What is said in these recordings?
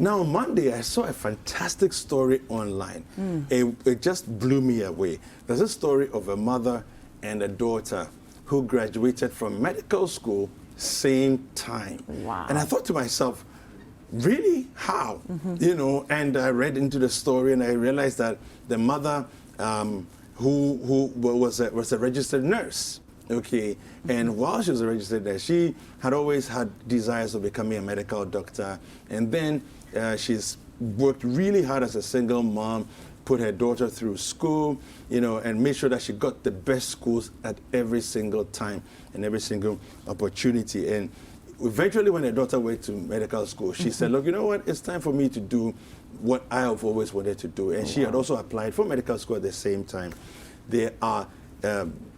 Now, on Monday, I saw a fantastic story online. It just blew me away. There's a story of a mother and a daughter who graduated from medical school same time. Wow. And I thought to myself, really? How? You know, and I read into the story and I realized that the mother who was a registered nurse. Okay, and while she was a registered nurse, she had always had desires of becoming a medical doctor, and then she's worked really hard as a single mom, put her daughter through school, you know, and made sure that she got the best schools at every single time and every single opportunity. And eventually, when her daughter went to medical school, she said, look, you know what, it's time for me to do what I have always wanted to do. And she had also applied for medical school at the same time. There are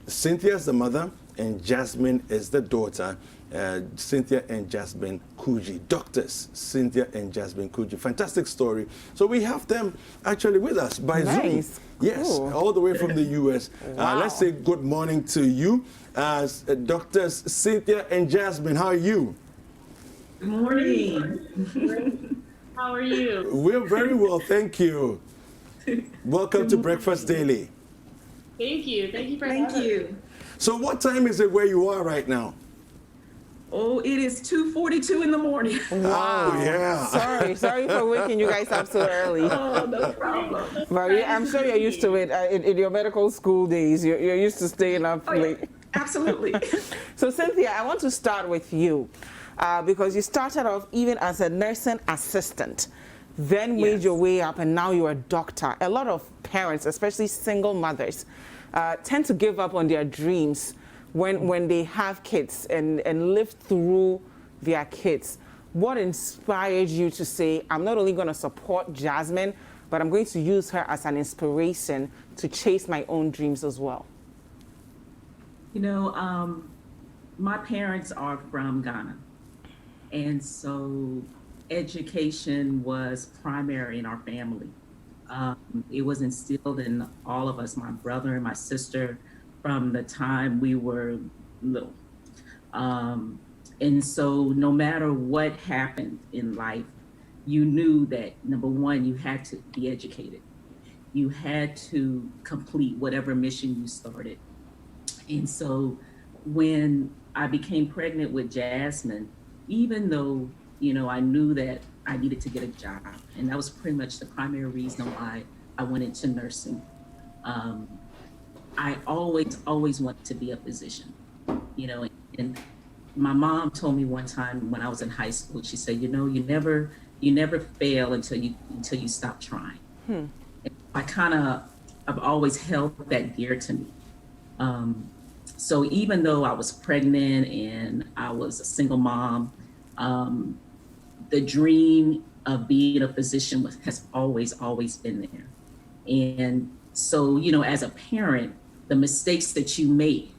Cynthia is the mother, and Jasmine is the daughter. Cynthia and Jasmine Kudji, doctors Cynthia and Jasmine Kudji. Fantastic story. So we have them actually with us by Zoom. Yes, cool. All the way from the U.S. Wow. Let's say good morning to you, doctors Cynthia and Jasmine. How are you? Good morning. How are you? We're very well, thank you. Welcome to Breakfast Daily. Thank you. Thank you for Thank having me. you. So what time is it where you are right now? Oh, it is 2:42 in the morning. Wow. Oh, yeah. Sorry for waking you guys up so early. Oh, no problem. But I'm sure you're used to it in your medical school days. You're used to staying up late. Absolutely. So Cynthia, I want to start with you because you started off even as a nursing assistant, then made your way up, and now you're a doctor. A lot of parents, especially single mothers, tend to give up on their dreams when they have kids and live through their kids. What inspired you to say, I'm not only going to support Jasmine, but I'm going to use her as an inspiration to chase my own dreams as well? You know, my parents are from Ghana. And so education was primary in our family. It was instilled in all of us, my brother and my sister, from the time we were little. And so no matter what happened in life, you knew that, number one, you had to be educated. You had to complete whatever mission you started. And so when I became pregnant with Jasmine, even though, you know, I knew that I needed to get a job, and that was pretty much the primary reason why I went into nursing. I always wanted to be a physician, you know, and my mom told me one time when I was in high school, she said, you know, you never fail until you stop trying. And I've always held that dear to me. So even though I was pregnant and I was a single mom, the dream of being a physician has always been there. And so, you know, as a parent, the mistakes that you make,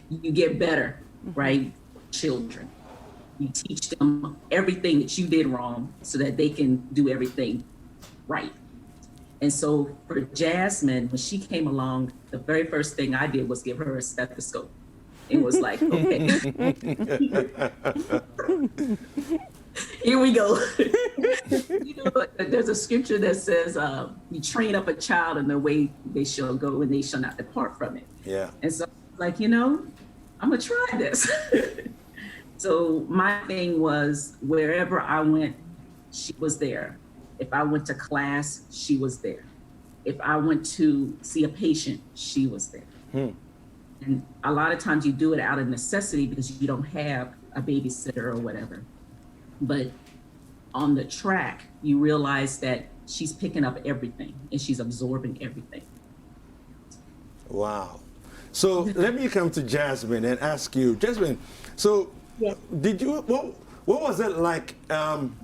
you get better, right? Children, you teach them everything that you did wrong so that they can do everything right. And so for Jasmine, when she came along, the very first thing I did was give her a stethoscope. It was like, okay, here we go. You know, there's a scripture that says, you train up a child in the way they shall go and they shall not depart from it. Yeah. And so like, you know, I'm gonna try this. So my thing was wherever I went, she was there. If I went to class, she was there. If I went to see a patient, she was there. And a lot of times you do it out of necessity because you don't have a babysitter or whatever. But on the track, you realize that she's picking up everything and she's absorbing everything. Wow. So let me come to Jasmine and ask you, Jasmine, so did you, what was it like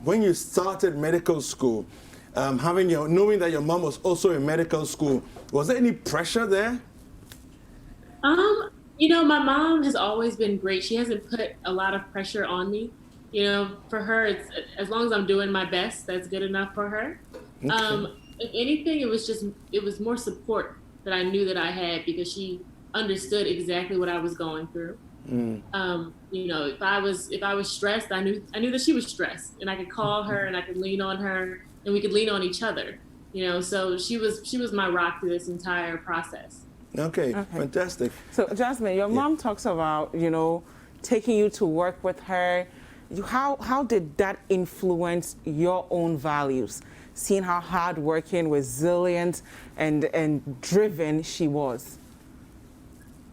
when you started medical school, knowing that your mom was also in medical school? Was there any pressure there? You know, my mom has always been great. She hasn't put a lot of pressure on me. You know, for her, it's as long as I'm doing my best, that's good enough for her. Okay. If anything, it was more support that I knew that I had because she understood exactly what I was going through. You know, if I was stressed, I knew that she was stressed, and I could call her and I could lean on her, and we could lean on each other. You know, so she was my rock through this entire process. Okay, fantastic. So Jasmine, your mom talks about, you know, taking you to work with her. How did that influence your own values? Seeing how hardworking, resilient, and driven she was.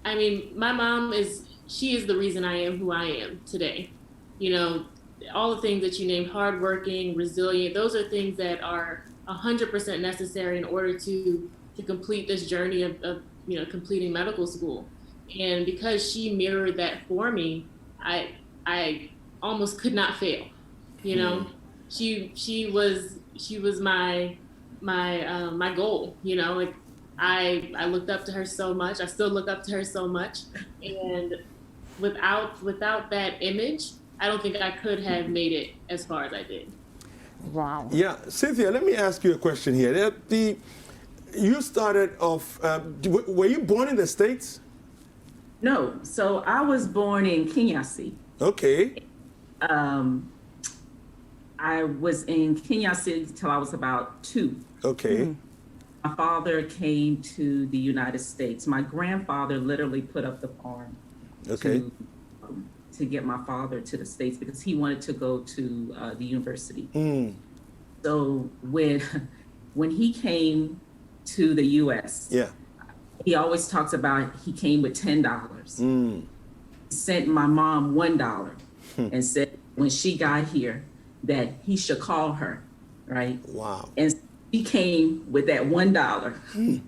I mean, my mom she is the reason I am who I am today. You know, all the things that you named, hardworking, resilient, those are things that are 100% necessary in order to complete this journey of you know, completing medical school. And because she mirrored that for me, I almost could not fail. You know, she was my goal. You know, like I looked up to her so much. I still look up to her so much, and without that image, I don't think I could have made it as far as I did. Wow. Yeah, Cynthia, let me ask you a question here. You started off, were you born in the States? No, so I was born in Kenyasi. Okay. I was in Kenyasi till I was about 2. Okay. My father came to the United States. My grandfather literally put up the farm to get my father to the States because he wanted to go to the university. So when he came to the U.S., he always talks about he came with $10. He sent my mom $1 and said when she got here that he should call her, right? Wow. And he came with that $1,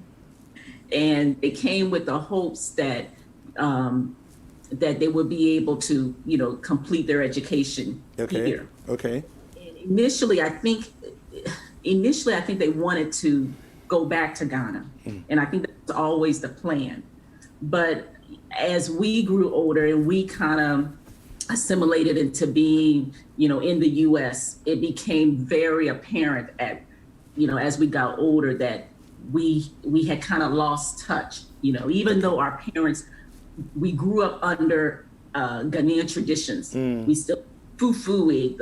and it came with the hopes that that they would be able to, you know, complete their education here. Okay. And initially, I think they wanted to go back to Ghana, and I think that's always the plan. But as we grew older and we kind of assimilated into being, you know, in the U.S., it became very apparent as we got older that we had kind of lost touch, you know, even though our parents, we grew up under Ghanaian traditions. We still fufu,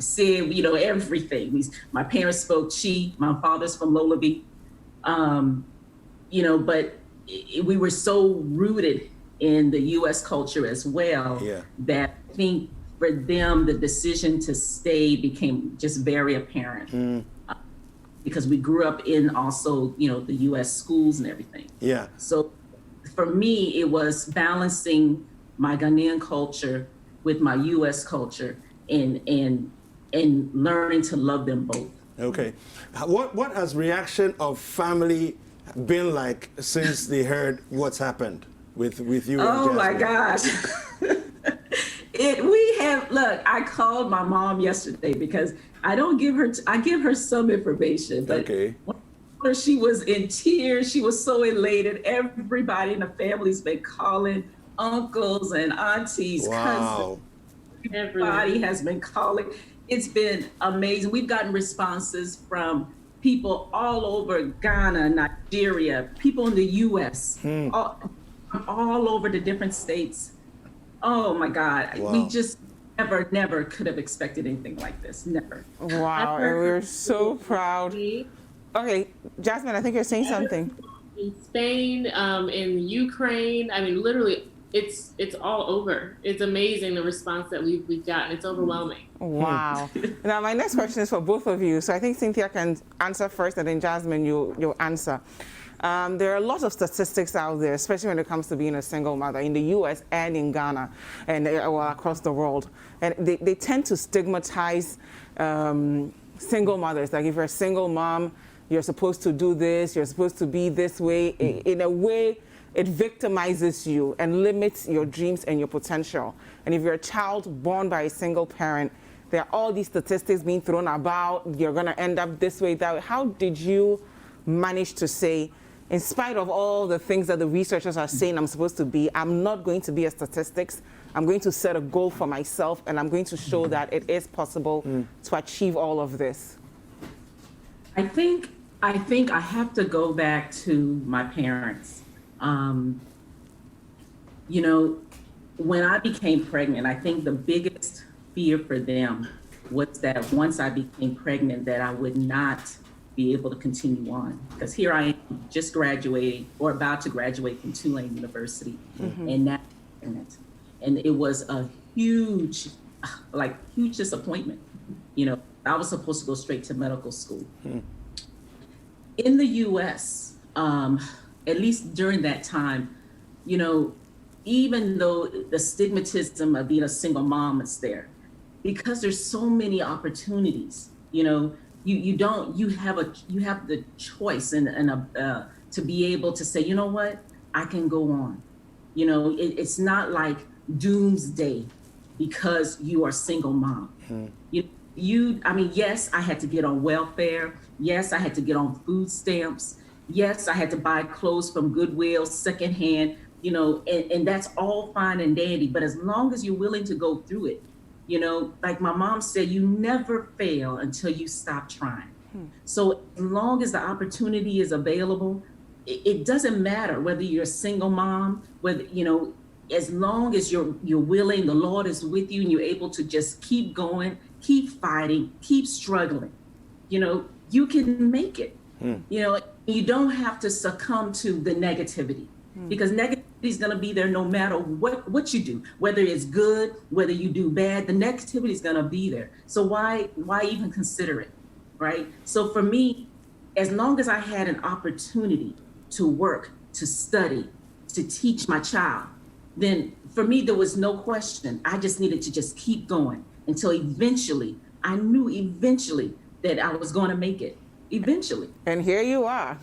say, you know, everything. My parents spoke Chi, my father's from Lolabi, you know, but we were so rooted in the U.S. culture as well that I think for them, the decision to stay became just very apparent. Because we grew up in also, you know, the U.S. schools and everything. Yeah. So for me, it was balancing my Ghanaian culture with my U.S. culture and learning to love them both. Okay. What has reaction of family been like since they heard what's happened with you? Oh and my gosh. Look, I called my mom yesterday because I give her some information, but when she was in tears, she was so elated. Everybody in the family's been calling, uncles and aunties, cousins. Everybody has been calling. It's been amazing. We've gotten responses from people all over Ghana, Nigeria, people in the U.S., all over the different states. Oh my God. Wow. We just never could have expected anything like this. Never. Wow. And we're so proud. Okay, Jasmine, I think you're saying something. In Spain, in Ukraine, I mean, literally, it's all over. It's amazing the response that we've gotten. It's overwhelming. Wow. Now, my next question is for both of you. So I think Cynthia can answer first, and then Jasmine, you'll answer. There are a lot of statistics out there, especially when it comes to being a single mother in the U.S. and in Ghana and across the world. And they tend to stigmatize single mothers. Like if you're a single mom, you're supposed to do this, you're supposed to be this way. In a way, it victimizes you and limits your dreams and your potential. And if you're a child born by a single parent, there are all these statistics being thrown about. You're going to end up this way, that way. How did you manage to say, in spite of all the things that the researchers are saying I'm supposed to be, I'm not going to be a statistics. I'm going to set a goal for myself, and I'm going to show that it is possible to achieve all of this? I think I have to go back to my parents. You know, when I became pregnant, I think the biggest fear for them was that once I became pregnant, that I would not be able to continue on. Because here I am, just graduating or about to graduate from Tulane University, and now I'm pregnant. And it was a huge disappointment. You know, I was supposed to go straight to medical school. In the U.S., at least during that time, you know, even though the stigmatism of being a single mom is there, because there's so many opportunities, you know, you have the choice and to be able to say, you know what, I can go on. You know, it's not like doomsday because you are a single mom. I mean, yes, I had to get on welfare. Yes, I had to get on food stamps. Yes, I had to buy clothes from Goodwill, secondhand, you know, and that's all fine and dandy. But as long as you're willing to go through it, you know, like my mom said, you never fail until you stop trying. So as long as the opportunity is available, it doesn't matter whether you're a single mom, whether, you know, as long as you're willing, the Lord is with you and you're able to just keep going, keep fighting, keep struggling, you know, you can make it. You know, you don't have to succumb to the negativity because negativity is going to be there no matter what you do, whether it's good, whether you do bad, the negativity is going to be there. So why even consider it, right? So for me, as long as I had an opportunity to work, to study, to teach my child, then for me, there was no question. I just needed to just keep going until eventually, I knew eventually that I was going to make it. Eventually. And here you are.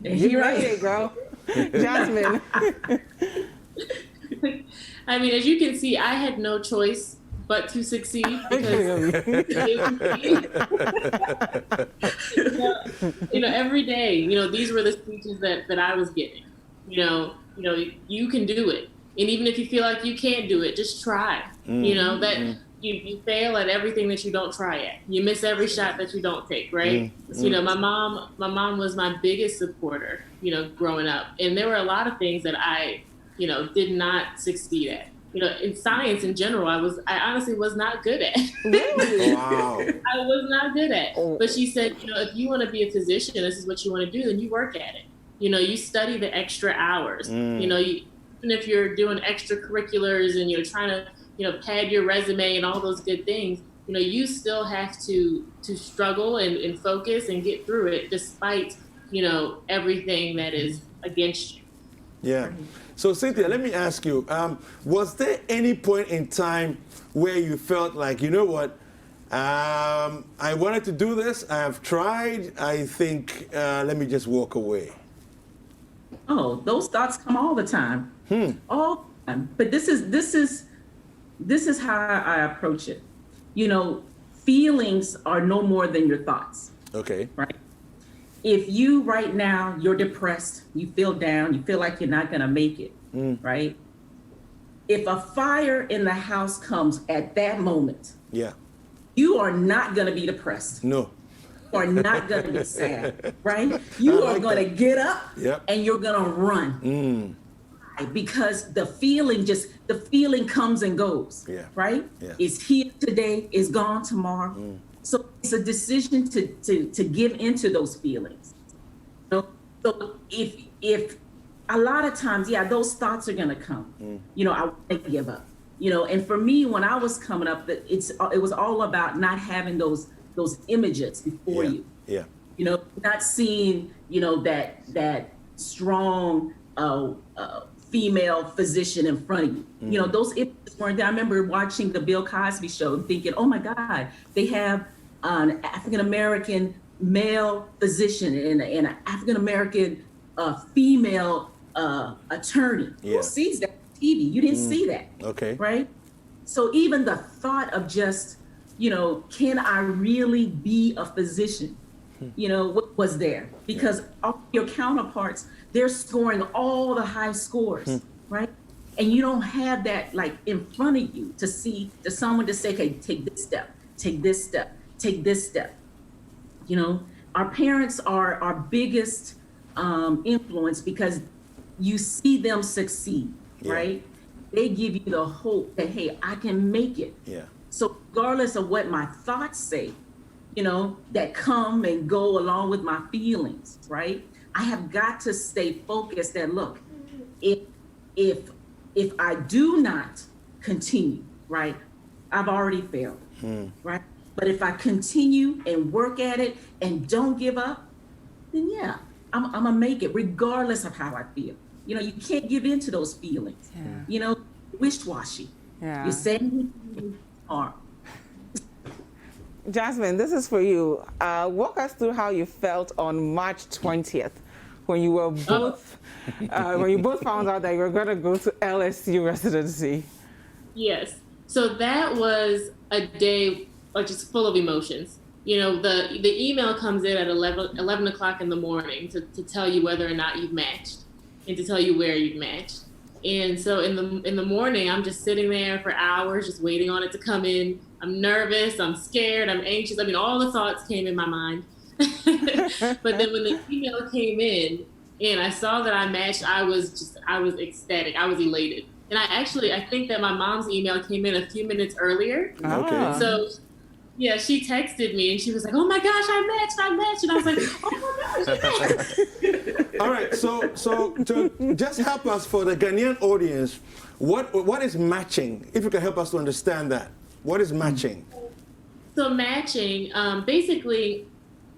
And You here I made am. it, girl. Jasmine. I mean, as you can see, I had no choice but to succeed because you know, every day, you know, these were the speeches that I was getting. You know, you can do it. And even if you feel like you can't do it, just try. You know, that you fail at everything that you don't try at. You miss every shot that you don't take, right? So, you know, my mom was my biggest supporter, you know, growing up. And there were a lot of things that I, you know, did not succeed at. You know, in science in general, I honestly was not good at. Really? Wow. I was not good at. But she said, you know, if you want to be a physician, this is what you want to do, then you work at it. You know, you study the extra hours. You know, even if you're doing extracurriculars and you're trying to, you know, pad your resume and all those good things, you know, you still have to struggle and focus and get through it despite, you know, everything that is against you. Yeah. So Cynthia, let me ask you, was there any point in time where you felt like, you know what, I wanted to do this, I have tried, I think, let me just walk away? Oh, those thoughts come all the time. All the time. But this is how I approach it. You know, feelings are no more than your thoughts. Okay. Right? If you right now, you're depressed, you feel down, you feel like you're not going to make it, right? If a fire in the house comes at that moment, you are not going to be depressed. No. You are not going to be sad, right? You are going to get up and you're going to run. Because the feeling comes and goes, right? It's here today, it's gone tomorrow. So it's a decision to give into those feelings. You know? So if a lot of times, those thoughts are gonna come. You know, I want to give up. You know, and for me, when I was coming up, it was all about not having those images before you. You know, not seeing, you know, that strong female physician in front of you. You know, those images weren't there. I remember watching the Bill Cosby show and thinking, oh my God, they have an African-American male physician and an African-American female attorney. Who sees that on TV? You didn't see that. Okay. Right? So even the thought of just, you know, can I really be a physician? You know, what was there? Because all your counterparts, they're scoring all the high scores, right? And you don't have that like in front of you to see, to someone to say, okay, take this step, take this step, take this step. You know, our parents are our biggest influence because you see them succeed, right? they give you the hope that, hey, I can make it. Yeah. So regardless of what my thoughts say, that come and go along with my feelings, right? I have got to stay focused that, look, if I do not continue, right, I've already failed, right? But if I continue and work at it and don't give up, then yeah, I'm gonna make it regardless of how I feel. You can't give in to those feelings. Yeah. Wish-washy. Yeah. You're saying harm. Jasmine, this is for you. Walk us through how you felt on March 20th when you were both found out that you were going to go to LSU residency. Yes. So that was a day just full of emotions. The email comes in at 11 o'clock in the morning to tell you whether or not you've matched and to tell you where you've matched. And so in the morning, I'm just sitting there for hours, just waiting on it to come in. I'm nervous, I'm scared, I'm anxious. I mean, all the thoughts came in my mind. But then when the email came in and I saw that I matched, I was ecstatic. I was elated. And I think that my mom's email came in a few minutes earlier. Okay. So yeah, she texted me and she was like, "Oh my gosh, I matched." And I was like, "Oh my gosh." All right, so to just help us for the Ghanaian audience, what is matching? If you can help us to understand that. What is matching? So matching, basically,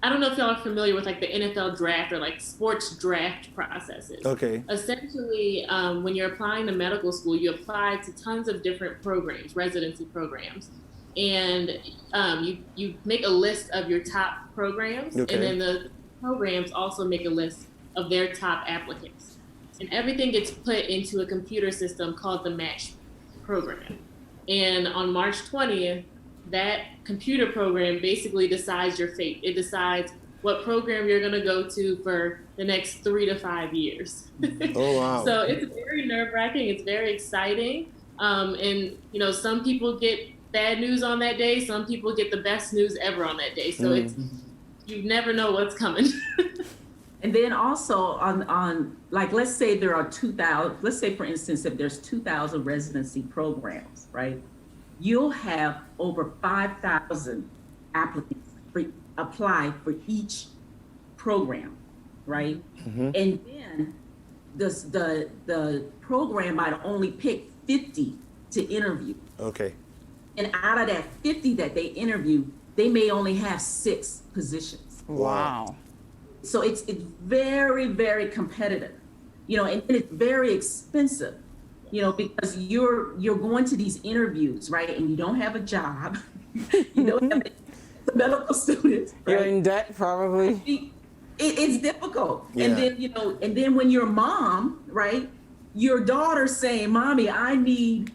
I don't know if y'all are familiar with like the NFL draft or like sports draft processes. Okay. Essentially, when you're applying to medical school, you apply to tons of different programs, residency programs. And you make a list of your top programs, okay. and then the programs also make a list of their top applicants. And everything gets put into a computer system called the Match program. And on March 20th, that computer program basically decides your fate. It decides what program you're going to go to for the next 3 to 5 years. Oh, wow. So it's very nerve-wracking. It's very exciting. And, some people get bad news on that day. Some people get the best news ever on that day. So you never know what's coming. And then also on like, let's say there are 2,000, let's say for instance, if there's 2,000 residency programs, right? You'll have over 5,000 applicants apply for each program, right? Mm-hmm. And then the program might only pick 50 to interview. Okay. And out of that 50 that they interview, they may only have 6 positions. Wow. So it's very, very competitive, and it's very expensive, because you're going to these interviews, right? And you don't have a job, you don't have a medical student. Right? You're in debt, probably. It's difficult. Yeah. And then when you're a mom, right? Your daughter's saying, "Mommy, I need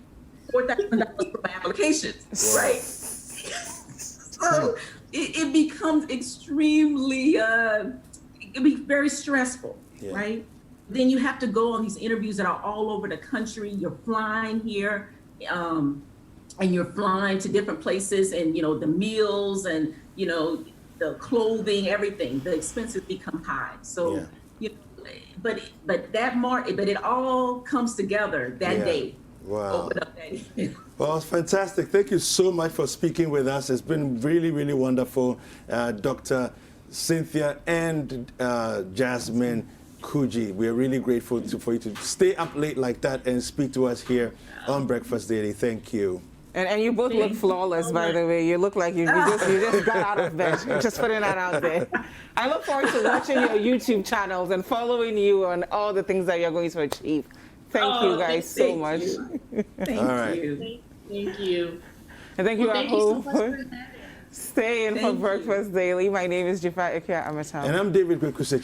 $4,000 for my applications," right? So it becomes extremely, it can be very stressful, yeah. Right? Then you have to go on these interviews that are all over the country. You're flying here, and you're flying to different places, and the meals and the clothing, everything. The expenses become high. So, yeah. But it all comes together that day. Wow. Well, it's fantastic. Thank you so much for speaking with us. It's been really, really wonderful, Dr. Cynthia and Jasmine Kudji. We are really grateful for you to stay up late like that and speak to us here on Breakfast Daily. Thank you. And you both look flawless, by the way. You look like you just got out of bed. Just putting that out there. I look forward to watching your YouTube channels and following you on all the things that you're going to achieve. Thank you guys so much. Thank you. Thank you. And thank you at home for staying for Breakfast Daily. My name is Dziffa and I'm David Kudji.